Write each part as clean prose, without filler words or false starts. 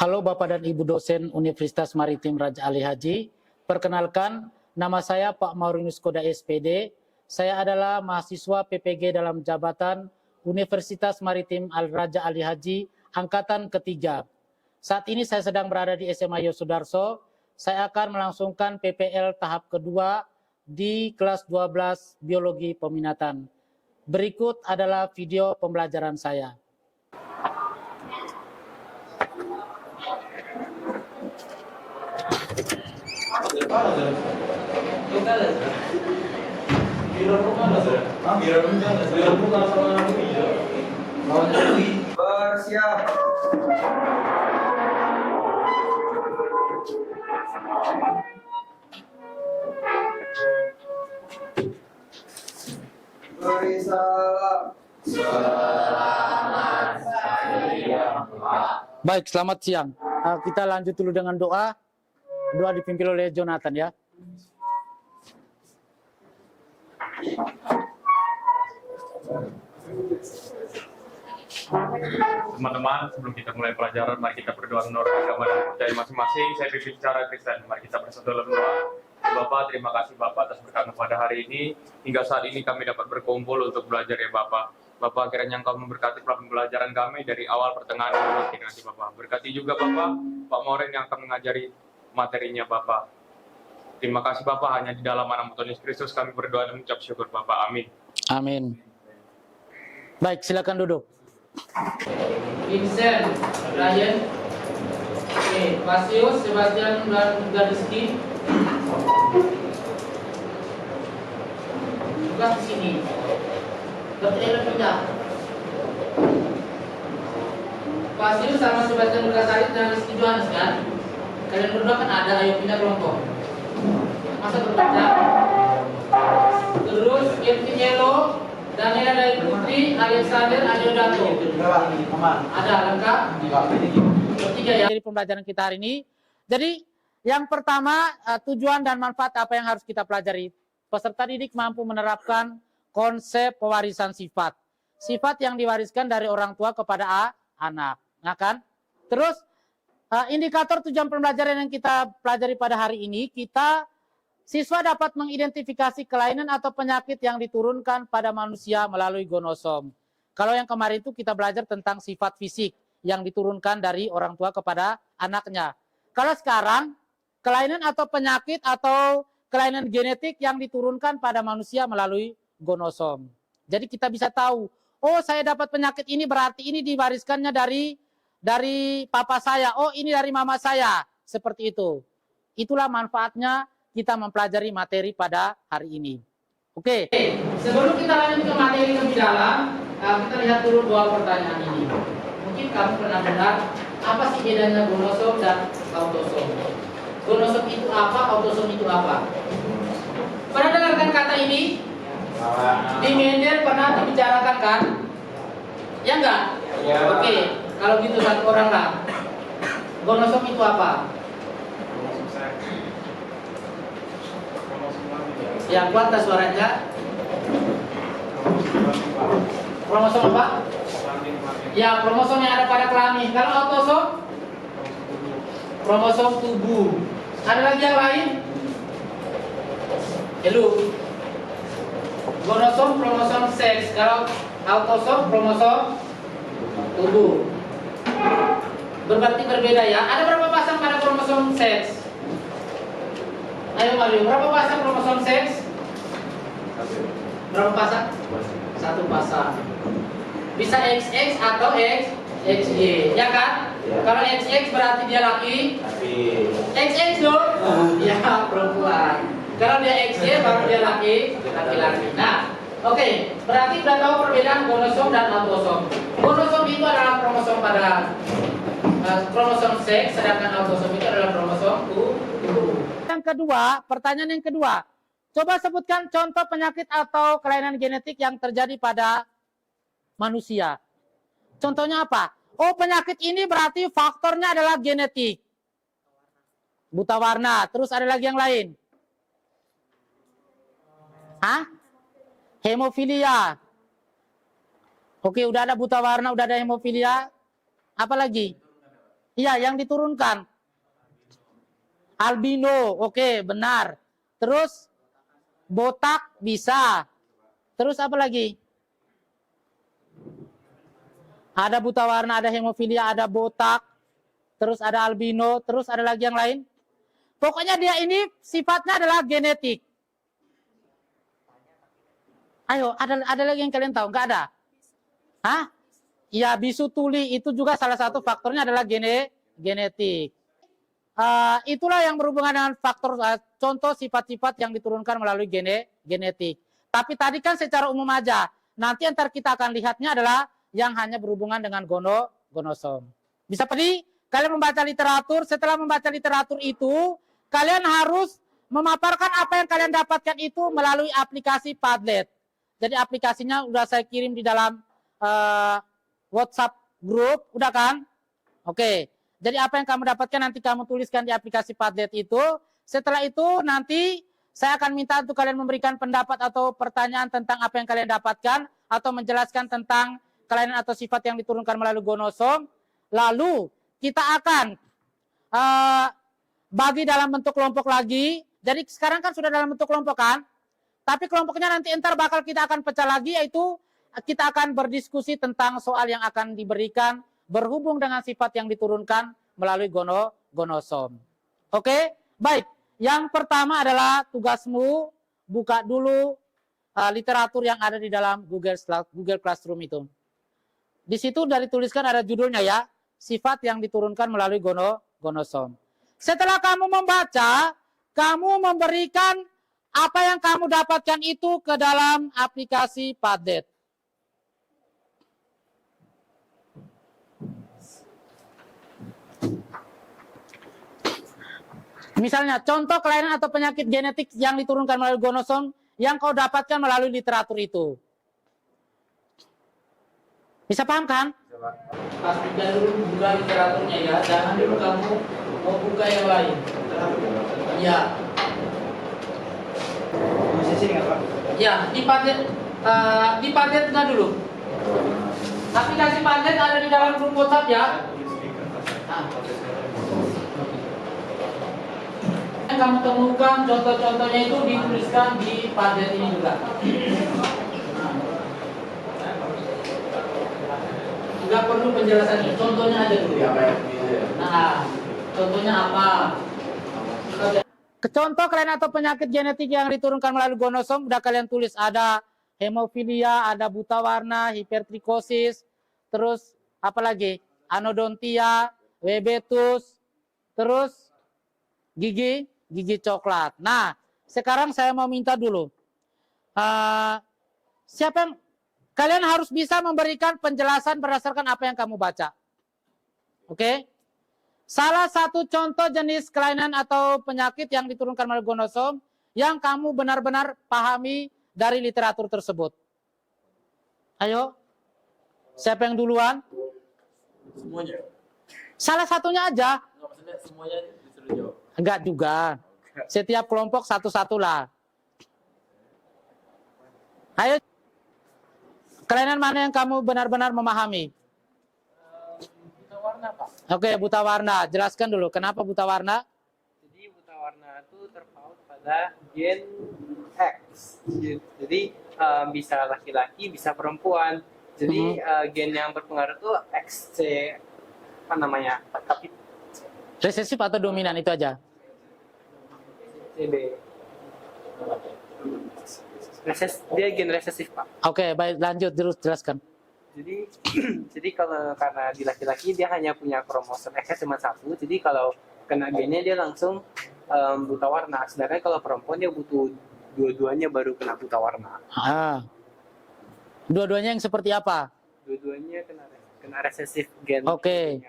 Halo Bapak dan Ibu dosen Universitas Maritim Raja Ali Haji. Perkenalkan, nama saya Pak Maurinus Koda SPD. Saya adalah mahasiswa PPG dalam jabatan Universitas Maritim Raja Ali Haji angkatan ketiga. Saat ini saya sedang berada di SMA Yosudarso. Saya akan melangsungkan PPL tahap kedua di kelas 12 Biologi Peminatan. Berikut adalah video pembelajaran saya. Bersiap. Beri salam. Baik, selamat siang. Kita lanjut dulu dengan doa. Doa dipimpin oleh Jonathan ya. Teman-teman, sebelum kita mulai pelajaran, mari kita berdoa menurut agama dan percaya masing-masing. Saya pimpin secara Kristen. Mari kita bersatu dalam doa. Bapak, terima kasih Bapak atas berkat pada hari ini. Hingga saat ini kami dapat berkumpul untuk belajar ya Bapak. Bapak, kiranya Engkau memberkati pembelajaran kami dari awal pertengahan dan nanti Bapak. Berkati juga Bapak, Pak Moren yang akan mengajari materinya Bapak. Terima kasih Bapak, hanya di dalam nama Tuhan Yesus Kristus kami berdoa dan mengucap syukur Bapak. Amin. Amin. Baik, silakan duduk. Vincent, Ryan, Pasius, Sebastian, dan Rizky. Tugas di sini. Berarti pindah. Pasius sama Sebastian Lukasarit dan Rizky Johannes kan? Kalian berdua kan ada, ayo pindah kelompok. Masa berbaca. Terus Irvin Yelo, Daniela dari Putri, Alexander, Adiodato. Ada lengkap? Bertiga ya. Jadi pembelajaran kita hari ini. Jadi yang pertama, tujuan dan manfaat apa yang harus kita pelajari. Peserta didik mampu menerapkan konsep pewarisan sifat. Sifat yang diwariskan dari orang tua kepada anak. Nah kan? Terus indikator tujuan pembelajaran yang kita pelajari pada hari ini, siswa dapat mengidentifikasi kelainan atau penyakit yang diturunkan pada manusia melalui gonosom. Kalau yang kemarin itu kita belajar tentang sifat fisik yang diturunkan dari orang tua kepada anaknya. Kalau sekarang, kelainan atau penyakit atau kelainan genetik yang diturunkan pada manusia melalui gonosom. Jadi kita bisa tahu, oh saya dapat penyakit ini berarti ini diwariskannya dari papa saya, oh ini dari mama saya, seperti itu. Itulah manfaatnya kita mempelajari materi pada hari ini. Oke. Sebelum kita lanjut ke materi lebih dalam, kita lihat dulu dua pertanyaan ini. Mungkin kamu pernah dengar apa sih bedanya gonosom dan autosom? Gonosom itu apa? Autosom itu apa? Pernah dengarkan kata ini? Di Mendel pernah dibicarakan kan? Ya enggak? Ya. Oke. Kalau gitu satu orang lah. Gonosom itu apa? Yang kuat tak suaranya? Kromosom apa? Ya, kromosom yang ada pada kelamin. Kalau autosom? Kromosom tubuh. Ada lagi yang lain? Hello. Gonosom kromosom seks. Kalau autosom kromosom tubuh. Berarti berbeda ya. Ada berapa pasang pada kromosom seks? Ayo Mario, berapa pasang kromosom seks? Berapa pasang? Satu pasang. Bisa XX atau XY, ya kan? Ya. Kalau XX berarti dia laki. XX dong? Ya perempuan. Kalau dia XY baru dia laki-laki. Nah, oke. Berarti sudah tahu perbedaan gonosom dan autosom. Gonosom itu adalah kromosom pada kromosom seks, sedangkan autosom itu adalah kromosom tubuh. Yang kedua, pertanyaan yang kedua. Coba sebutkan contoh penyakit atau kelainan genetik yang terjadi pada manusia. Contohnya apa? Oh, penyakit ini berarti faktornya adalah genetik. Buta warna. Terus ada lagi yang lain. Hah? Hemofilia. Oke, udah ada buta warna, udah ada hemofilia. Apa lagi? Iya, yang diturunkan. Albino, oke, benar. Terus botak bisa. Terus apa lagi? Ada buta warna, ada hemofilia, ada botak. Terus ada albino, terus ada lagi yang lain. Pokoknya dia ini sifatnya adalah genetik. Ayo, ada lagi yang kalian tahu? Enggak ada? Hah? Ya, bisu tuli itu juga salah satu faktornya adalah genetik. Itulah yang berhubungan dengan faktor contoh sifat-sifat yang diturunkan melalui genetik. Tapi tadi kan secara umum aja. Nanti ntar kita akan lihatnya adalah yang hanya berhubungan dengan gonosom. Bisa pergi? Kalian membaca literatur. Setelah membaca literatur itu, kalian harus memaparkan apa yang kalian dapatkan itu melalui aplikasi Padlet. Jadi aplikasinya udah saya kirim di dalam WhatsApp grup, udah kan? Oke. Jadi apa yang kamu dapatkan nanti kamu tuliskan di aplikasi Padlet itu. Setelah itu nanti saya akan minta untuk kalian memberikan pendapat atau pertanyaan tentang apa yang kalian dapatkan atau menjelaskan tentang kelainan atau sifat yang diturunkan melalui gonosom. Lalu kita akan bagi dalam bentuk kelompok lagi. Jadi sekarang kan sudah dalam bentuk kelompok kan? Tapi kelompoknya nanti entar bakal kita akan pecah lagi, yaitu kita akan berdiskusi tentang soal yang akan diberikan berhubung dengan sifat yang diturunkan melalui gonosom. Oke, baik. Yang pertama adalah tugasmu buka dulu literatur yang ada di dalam Google Classroom itu. Di situ dari tuliskan ada judulnya ya, sifat yang diturunkan melalui gonosom. Setelah kamu membaca, kamu memberikan apa yang kamu dapatkan itu ke dalam aplikasi Padlet. Misalnya, contoh kelainan atau penyakit genetik yang diturunkan melalui gonosom yang kau dapatkan melalui literatur itu. Bisa paham kan? Pastikan dulu buka literaturnya ya, jangan dulu kamu mau buka yang lain. Ya. Ya, di Padlet enggak dulu. Aplikasi Padlet ada di dalam grup WhatsApp ya. Nah. Yang kamu temukan contoh-contohnya itu dituliskan di Padlet ini juga. Nggak perlu penjelasannya, contohnya aja dulu ya. Nah, contohnya apa? Contoh kelainan atau penyakit genetik yang diturunkan melalui gonosom udah kalian tulis. Ada hemofilia, ada buta warna, hipertrikosis, terus apa lagi? Anodontia, Webetus, terus gigi coklat. Nah, sekarang saya mau minta dulu. Siapa yang kalian harus bisa memberikan penjelasan berdasarkan apa yang kamu baca. Oke? Salah satu contoh jenis kelainan atau penyakit yang diturunkan melalui gonosom yang kamu benar-benar pahami dari literatur tersebut. Ayo. Siapa yang duluan? Semuanya. Salah satunya aja. Maksudnya semuanya disuruh jawab. Enggak juga. Setiap kelompok satu-satu lah. Ayo. Kelainan mana yang kamu benar-benar memahami? Buta warna, Pak. Oke, buta warna. Jelaskan dulu, kenapa buta warna? Jadi buta warna itu terpaut pada gen X. Jadi bisa laki-laki, bisa perempuan. Jadi gen yang berpengaruh itu XC, apa namanya? Tapi Resesif atau dominan itu aja? CB. Dia gen resesif, Pak. Oke, baik, lanjut terus jelaskan. Jadi jadi kalau karena di laki-laki dia hanya punya kromosom X cuma satu, jadi kalau kena gennya dia langsung buta warna. Sedangkan kalau perempuan dia butuh dua-duanya baru kena buta warna. Dua-duanya yang seperti apa? Dua-duanya kena resesif gen. Oke.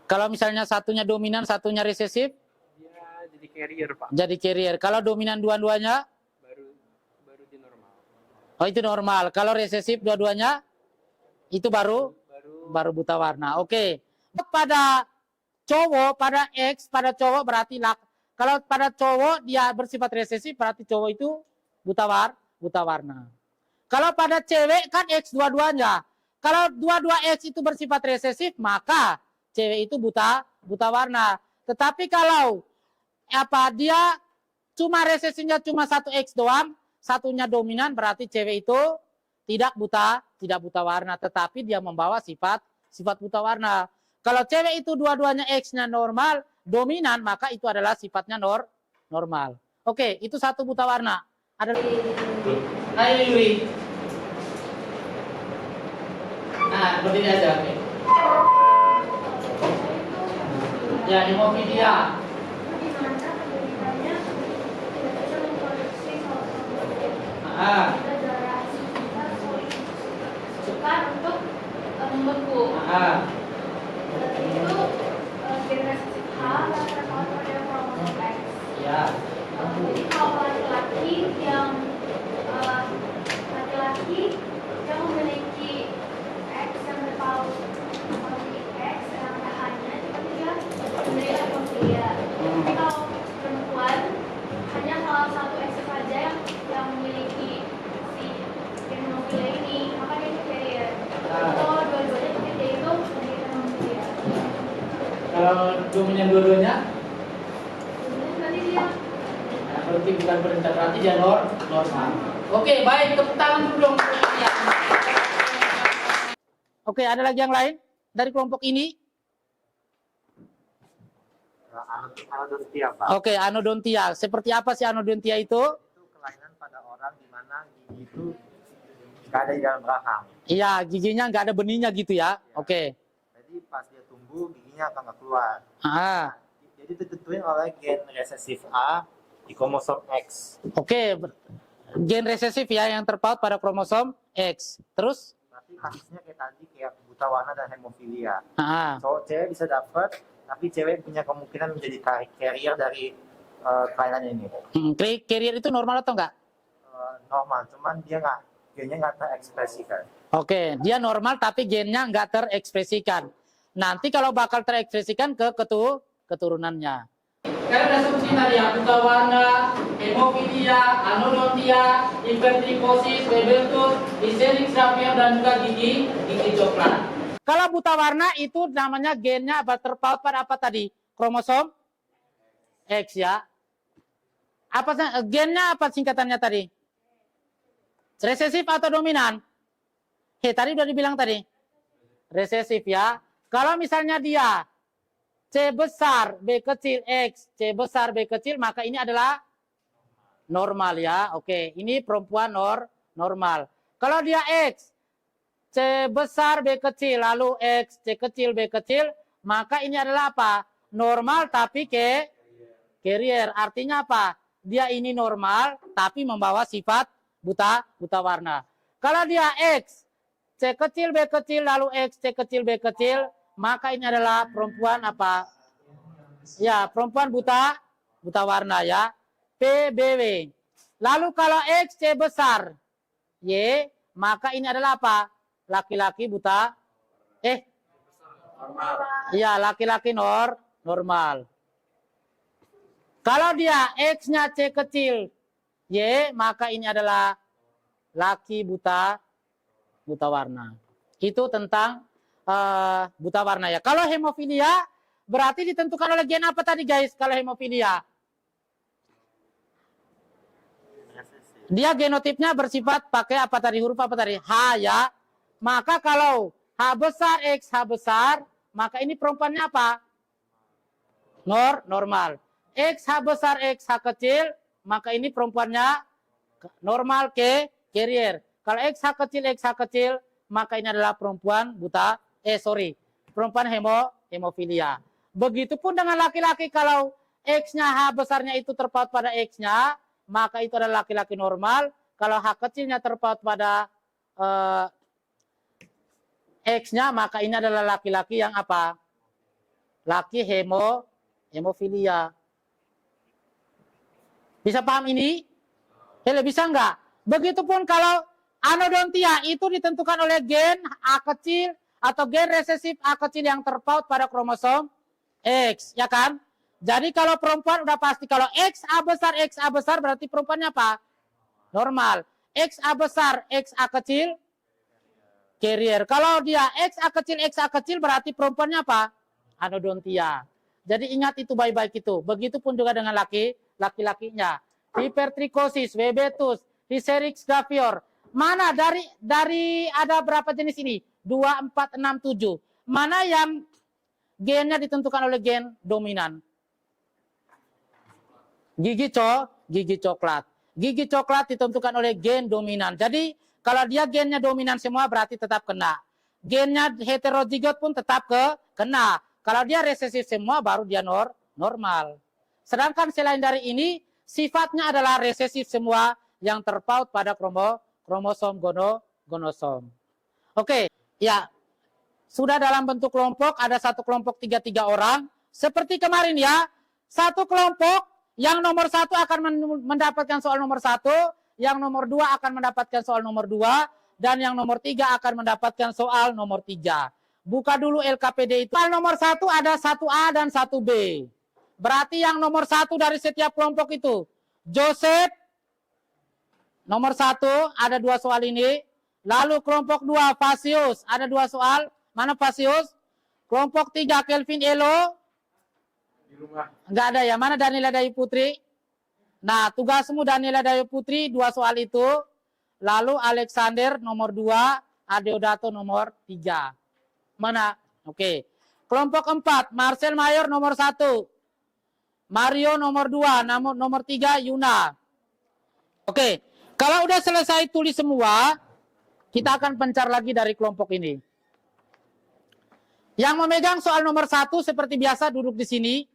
Kalau misalnya satunya dominan, satunya resesif, Dia jadi carrier, Pak. jadi carrier. Kalau dominan dua-duanya, Baru di normal. oh itu normal. Kalau resesif dua-duanya, itu baru buta warna. Oke. Pada cowok, pada X, pada cowok berarti kalau pada cowok dia bersifat resesif berarti cowok itu buta warna. Kalau pada cewek kan X dua-duanya. Kalau dua-dua X itu bersifat resesif maka cewek itu buta warna. Tetapi kalau dia cuma resesinya cuma satu X doang, satunya dominan, berarti cewek itu tidak buta warna, tetapi dia membawa sifat buta warna. Kalau cewek itu dua-duanya X-nya normal, dominan, maka itu adalah sifatnya normal. Oke, itu satu buta warna. Ada Hai Luri. Nah, berdiri aja. Oke. Ya, hemofilia. Untuk membeku. Itu generasi H dan terpaut pada kromosom X. Ya. Jadi kalau laki-laki yang memiliki X yang terpaut memiliki X yang hanya tapi dia menderita hemofilia. Tapi kalau perempuan hanya salah satu X saja yang memiliki si hemofilia ini, maka dia itu carrier. Kalau dua-duanya tapi dia itu menderita hemofilia. Kalau dominan dua-duanya, Berarti dia berarti bukan perintah, berarti dia normal. Oke, baik, tepuk tangan dulu dong. Ya. Oke, ada lagi yang lain dari kelompok ini? Anodontia, Pak. Oke, anodontia. Seperti apa sih anodontia itu? Itu kelainan pada orang di mana gigi itu nggak ada di dalam rahang. Iya, giginya nggak ada benihnya gitu ya. Oke. Jadi pas dia tumbuh giginya akan nggak keluar. Ah, Jadi ditentuin oleh gen resesif A di kromosom X. oke. Gen resesif ya yang terpaut pada kromosom X. Terus? Berarti kasusnya kayak tadi kayak buta warna dan hemofilia. Ah, So cewek bisa dapat, tapi cewek punya kemungkinan menjadi carrier dari kelainan ini. carrier itu normal atau enggak? Normal, cuman dia gennya nggak terekspresikan. Oke, dia normal tapi gennya nggak terekspresikan. Nanti kalau bakal terekspresikan ke keturunannya. Karena ada seperti tadi ya, buta warna, hemofilia, anodontia, hipertrikosis, Webertus, Escherichia Xavier, dan juga gigi coklat. Kalau buta warna itu namanya gennya terpaut pada apa tadi? Kromosom X ya. Gennya apa singkatannya tadi? Resesif atau dominan? Tadi udah dibilang tadi. Resesif ya. Kalau misalnya dia C besar, B kecil, X, C besar, B kecil, maka ini adalah normal ya. Oke, ini perempuan normal. Kalau dia X, C besar, B kecil, lalu X, C kecil, B kecil, maka ini adalah apa? Normal tapi carrier. Artinya apa? Dia ini normal tapi membawa sifat buta warna. Kalau dia X, C kecil, B kecil, lalu X, C kecil, B kecil, maka ini adalah perempuan apa? Ya, perempuan buta warna ya. PBW. Lalu kalau X, C besar, Y, maka ini adalah apa? Laki-laki buta. Ya, laki-laki normal. Kalau dia X-nya C kecil, Y, maka ini adalah laki buta warna. Itu tentang buta warna ya. Kalau hemofilia berarti ditentukan oleh gen apa tadi guys? Kalau hemofilia dia genotipnya bersifat pakai apa tadi? Huruf apa tadi? H ya. Maka kalau H besar X H besar, maka ini perempuannya apa? Normal. X H besar X H kecil, maka ini perempuannya normal carrier. Kalau X H kecil, maka ini adalah perempuan perempuan hemofilia. Begitupun dengan laki-laki, kalau X-nya H besarnya itu terpaut pada X-nya, maka itu adalah laki-laki normal. Kalau H kecilnya terpaut pada X-nya, maka ini adalah laki-laki yang apa? Laki hemofilia. Bisa paham ini? Bisa enggak? Begitupun kalau anodontia itu ditentukan oleh gen A kecil atau gen resesif A kecil yang terpaut pada kromosom X, ya kan? Jadi kalau perempuan udah pasti, kalau X A besar berarti perempuannya apa? Normal. X A besar X A kecil carrier. Kalau dia X A kecil berarti perempuannya apa? anodontia. Jadi ingat itu baik-baik itu. Begitupun juga dengan laki-lakinya. Hipertrikosis, Webetus, Hysterix gravior. Mana dari ada berapa jenis ini? 2, 4, 6, 7. Mana yang gennya ditentukan oleh gen dominan? Gigi coklat. Gigi coklat ditentukan oleh gen dominan. Jadi kalau dia gennya dominan semua berarti tetap kena. Gennya heterozigot pun tetap kena. Kalau dia resesif semua baru dia normal. Sedangkan selain dari ini sifatnya adalah resesif semua yang terpaut pada kromosom gonosom. Oke, ya. Sudah dalam bentuk kelompok, ada satu kelompok 3 orang. Seperti kemarin ya, satu kelompok yang nomor 1 akan mendapatkan soal nomor 1, yang nomor 2 akan mendapatkan soal nomor 2, dan yang nomor 3 akan mendapatkan soal nomor 3. Buka dulu LKPD itu. Soal nomor 1 ada 1A dan 1B. Berarti yang nomor 1 dari setiap kelompok itu, Joseph, nomor 1 ada 2 soal ini. Lalu kelompok 2, Fasius, ada 2 soal. Mana Fasius? Kelompok 3, Kelvin Elo. Di rumah. Enggak ada ya. Mana Danila Dayu Putri? Nah, tugasmu Danila Dayu Putri 2 soal itu. Lalu Alexander nomor 2, Adeodato nomor 3. Mana? Oke. Kelompok 4, Marcel Mayor nomor 1. Mario nomor 2, nomor 3 Yuna. Oke. Kalau udah selesai tulis semua, kita akan pencar lagi dari kelompok ini. Yang memegang soal nomor 1 seperti biasa duduk di sini.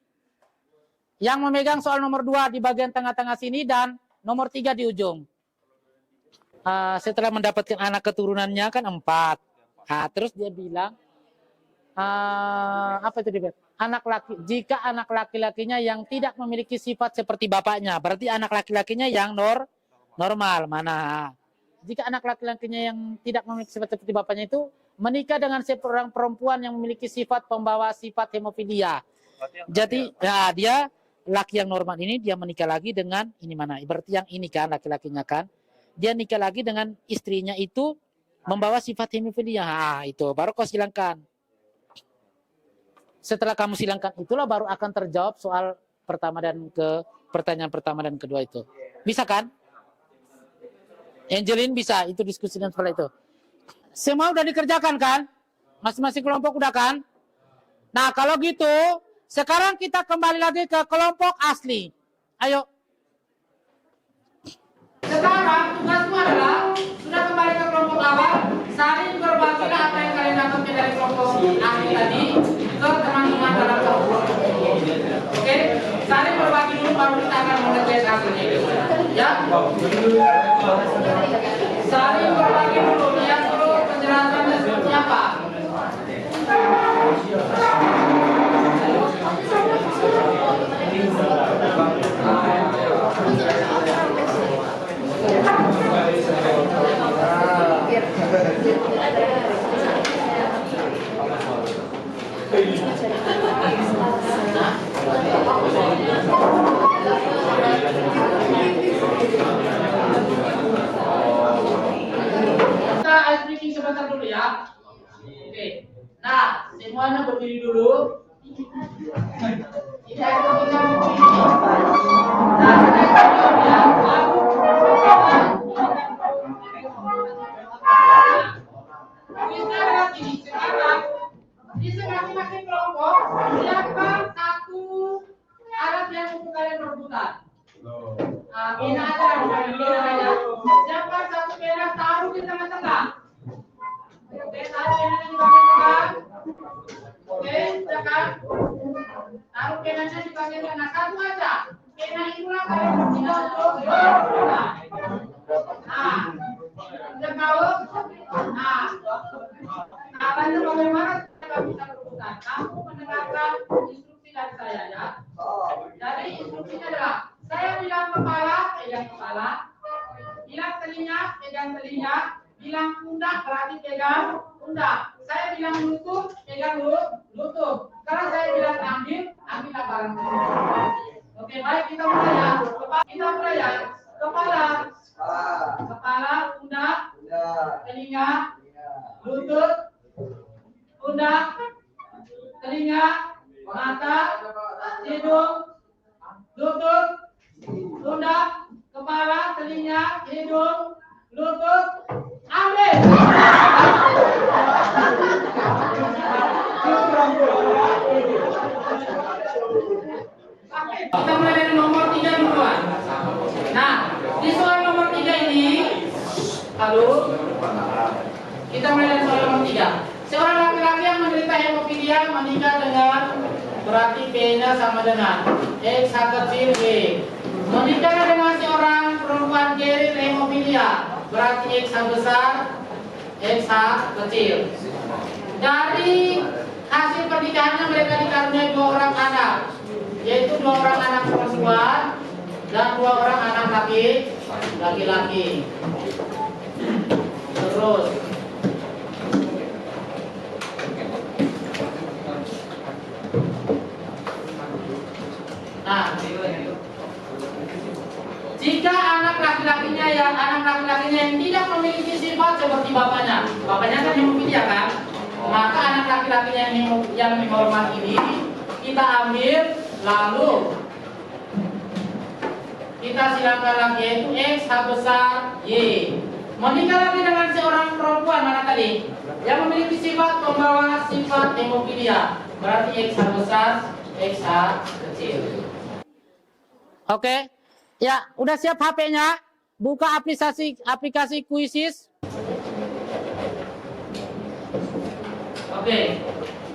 Yang memegang soal nomor 2 di bagian tengah-tengah sini dan nomor 3 di ujung. Setelah mendapatkan anak keturunannya kan 4. Terus dia bilang, apa itu dia? Anak laki. Jika anak laki-lakinya yang tidak memiliki sifat seperti bapaknya, berarti anak laki-lakinya yang normal. Mana? Jika anak laki-lakinya yang tidak memiliki sifat seperti bapaknya itu menikah dengan seorang perempuan yang memiliki sifat pembawa sifat hemofilia. Jadi ya, dia laki yang normal ini dia menikah lagi dengan ini mana? Berarti yang ini kan laki-lakinya kan. Dia nikah lagi dengan istrinya itu membawa sifat hemofilia. Itu baru kau silangkan. Setelah kamu silangkan itulah baru akan terjawab soal pertanyaan pertama dan kedua itu. Bisa kan? Angelin bisa, itu diskusi dan setelah itu. Semua udah dikerjakan kan? Masing-masing kelompok udah kan? Nah kalau gitu, sekarang kita kembali lagi ke kelompok asli. Ayo. Sekarang tugasmu adalah sudah kembali ke kelompok awal, saling berbagilah apa yang kalian dapatkan dari kelompok asli tadi ke teman-teman dalam kelompok. Oke, saling berbagi dulu baru kita akan mengerjakan hasilnya. Ya. Saling berbagi dulu, lihat dulu penjelasannya seperti apa. Kita ice breaking sebentar dulu ya. Oke. Nah, semuanya berdiri dulu. Ini ice breakingnya begini. Nah, ya. Kuisnya adalah ini. Sekarang di masing-masing kelompok siapkan satu alat yang untuk kalian rebutan. Pena aja lah, bukan pena aja. Siapkan satu pena, taruh di tengah-tengah. Oke, taruh penanya di bagian tengah. Oke, silakan. Taruh penanya di bagian tengah, satu aja. Pena itulah kalian tidak untuk rebutan. Nah, udah tahu? Nah, caranya bagaimana kita bisa rebutan? Kamu mendengarkan instruksi dari saya ya. Jadi instruksinya adalah saya bilang kepala, pegang kepala. Bilang telinga, pegang telinga. Bilang pundak, berarti pegang pundak. Saya bilang lutut, pegang lutut. Kalau saya bilang ambillah barang tersebut. Oke, baik kita mulai ya. Kita mulai ya. Kepala, pundak, telinga, lutut, pundak, telinga, mata, hidung, lutut, pundak, kepala, telinga, hidung, lutut, ambil. Kita mulai dari nomor 3 duluan. Nah, di soal nomor 3 ini, lalu kita mulai dari soal nomor 3. Seorang laki-laki yang menderita hemofilia menikah dengan, berarti P-nya sama dengan X kecil Y. Menikah dengan seorang perempuan carrier hemofilia, berarti X besar, X kecil. Dari hasil pernikahannya mereka dikaruniai 2 orang anak, yaitu 2 orang anak perempuan dan 2 orang anak laki-laki. Terus nah, jika anak laki-lakinya yang tidak memiliki sifat seperti bapaknya kan hemofilia kan, maka anak laki-lakinya yang normal ini kita ambil, lalu kita silakan lagi, yaitu X besar Y. Menikah lagi dengan seorang perempuan mana tadi yang memiliki sifat pembawa sifat hemofilia, berarti X besar, X kecil. Oke. Ya, udah siap HP-nya? Buka aplikasi Quizzes. Oke.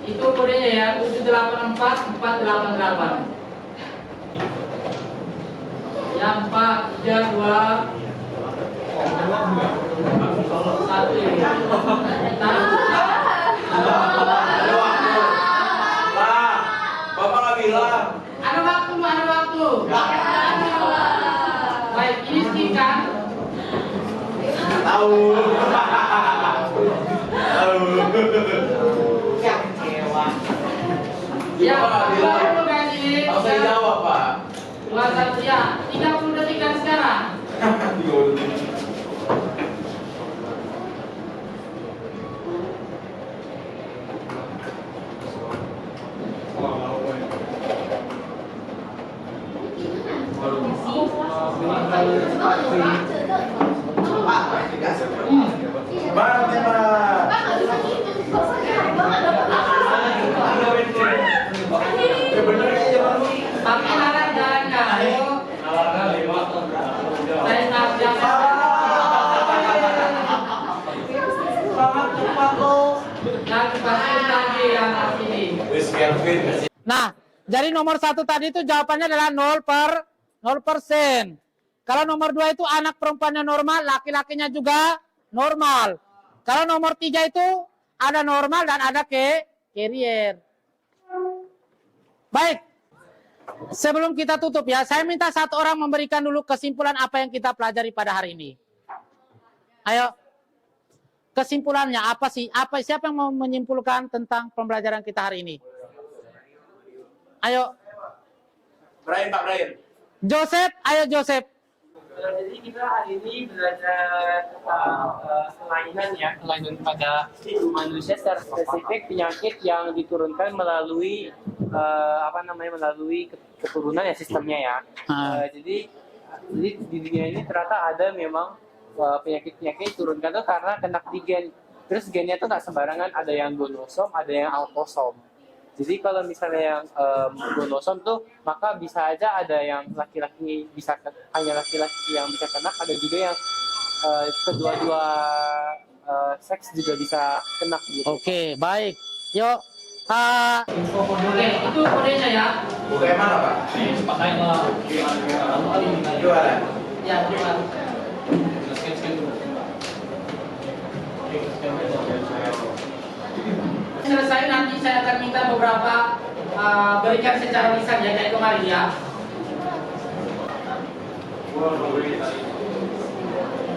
Itu kodenya ya, 784488. Yang 4, 3, 2, 1. Bapak nggak bilang. Ada waktu. Baik, ini skip kan? Tahu. Ya, Bapak nggak bilang. dulu guys ini. Harus dijawab, Pak. 21 ya, 30 detik kan sekarang. Pakai nalar jalan nggak? Ayo. Saya ngajak. Lagi pasir lagi yang sini. Nah, jadi nomor 1 tadi itu jawabannya adalah 0%. Kalau nomor 2 itu anak perempuannya normal, laki-lakinya juga normal. Kalau nomor 3 itu ada normal dan ada carrier. Baik, sebelum kita tutup ya, saya minta 1 orang memberikan dulu kesimpulan apa yang kita pelajari pada hari ini. Ayo, kesimpulannya apa sih? Siapa yang mau menyimpulkan tentang pembelajaran kita hari ini? Ayo. Brian, Pak Brian. Joseph, ayo Joseph. Jadi kita hari ini belajar kelainan pada manusia secara spesifik penyakit yang diturunkan melalui melalui keturunan ya sistemnya ya. Jadi di dunia ini ternyata ada memang penyakit-penyakit diturunkan tuh karena kena di gen. Terus gennya tuh nggak sembarangan, ada yang gonosom, ada yang autosom. Jadi kalau misalnya yang gonosom tuh, maka bisa aja ada yang laki-laki hanya laki-laki yang bisa kena, ada juga yang kedua-dua seks juga bisa kena gitu. Oke, baik. Yuk. Oke, itu kodenya ya. Bukan mana, Pak? Juara. Ya, coba. Selesai nanti saya akan minta beberapa berikan secara lisan ya kayak kemarin ya.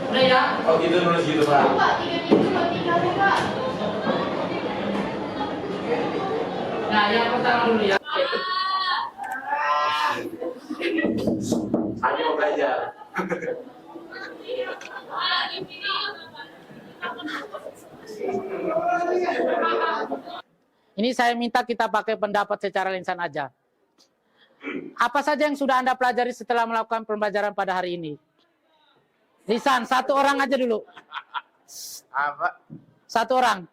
Udah ya? Oh gitu, nulis gitu, Pak. Pak, 3 minggu buat tinggal nih, Pak. Nah, yang pertama dulu ya. Hanya mau belajar. Ini saya minta kita pakai pendapat secara lisan aja. Apa saja yang sudah Anda pelajari setelah melakukan pembelajaran pada hari ini? Lisan, satu orang aja dulu. Apa? Satu orang.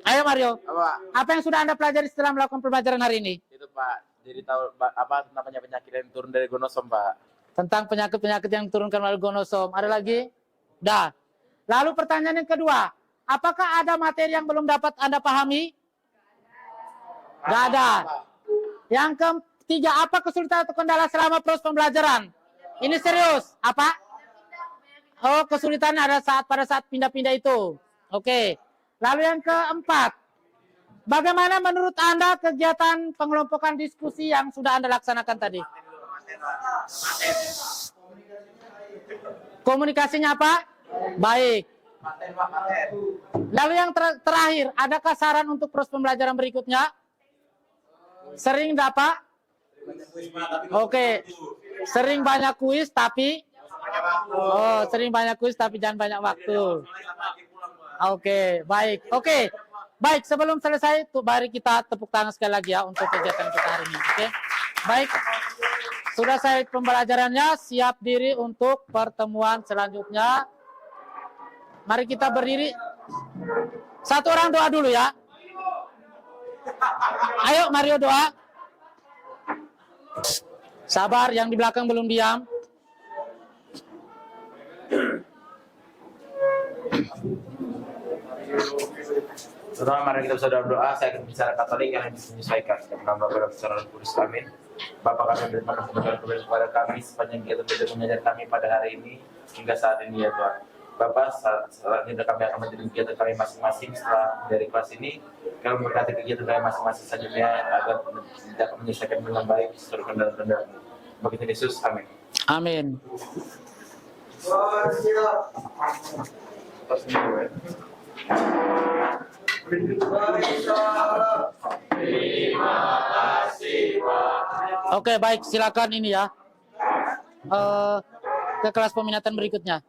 Ayo Mario. Apa? Apa yang sudah Anda pelajari setelah melakukan pembelajaran hari ini? Itu Pak. Jadi tahu apa tentang penyakit yang turun dari gonosom Pak. Tentang penyakit-penyakit yang diturunkan melalui gonosom. Ada lagi? Dah. Lalu pertanyaan yang kedua. Apakah ada materi yang belum dapat Anda pahami? Gak ada. Yang ketiga, apa kesulitan atau kendala selama proses pembelajaran? Ini serius. Apa? Oh, kesulitan ada pada saat pindah-pindah itu. Oke. Lalu yang keempat. Bagaimana menurut Anda kegiatan pengelompokan diskusi yang sudah Anda laksanakan tadi? Komunikasinya apa? Baik. Lalu yang terakhir, adakah saran untuk proses pembelajaran berikutnya? Sering dapat? Oke. Sering banyak kuis tapi sering banyak kuis tapi jangan banyak waktu. Oke, baik. Oke. Baik, sebelum selesai mari kita tepuk tangan sekali lagi ya untuk kegiatan kita hari ini. Oke. Baik. Sudah selesai pembelajarannya, siap diri untuk pertemuan selanjutnya. Mari kita berdiri. Satu orang doa dulu ya. Ayo Mario doa. Sabar, yang di belakang belum diam. Pertama, mari kita bisa berdoa. Saya akan bicara Katolik yang bisa menyesuaikan. Dalam nama Bapa dan Putra dan Roh Kudus. Amin. Bapa kami beriman kepada kami sepanjang kegiatan belajar mengajar kami pada hari ini hingga saat ini ya Tuhan. Bapak, selanjutnya kami akan menjadi kegiatan kami masing-masing setelah dari kelas ini. Kami berkati kegiatan kami masing-masing selanjutnya agar dapat menyelesaikan dengan baik seluruh kendala-kendala. Bagi Tuhan Yesus, amin. Amin. Oke, baik, silakan ini ya. Ke kelas peminatan berikutnya.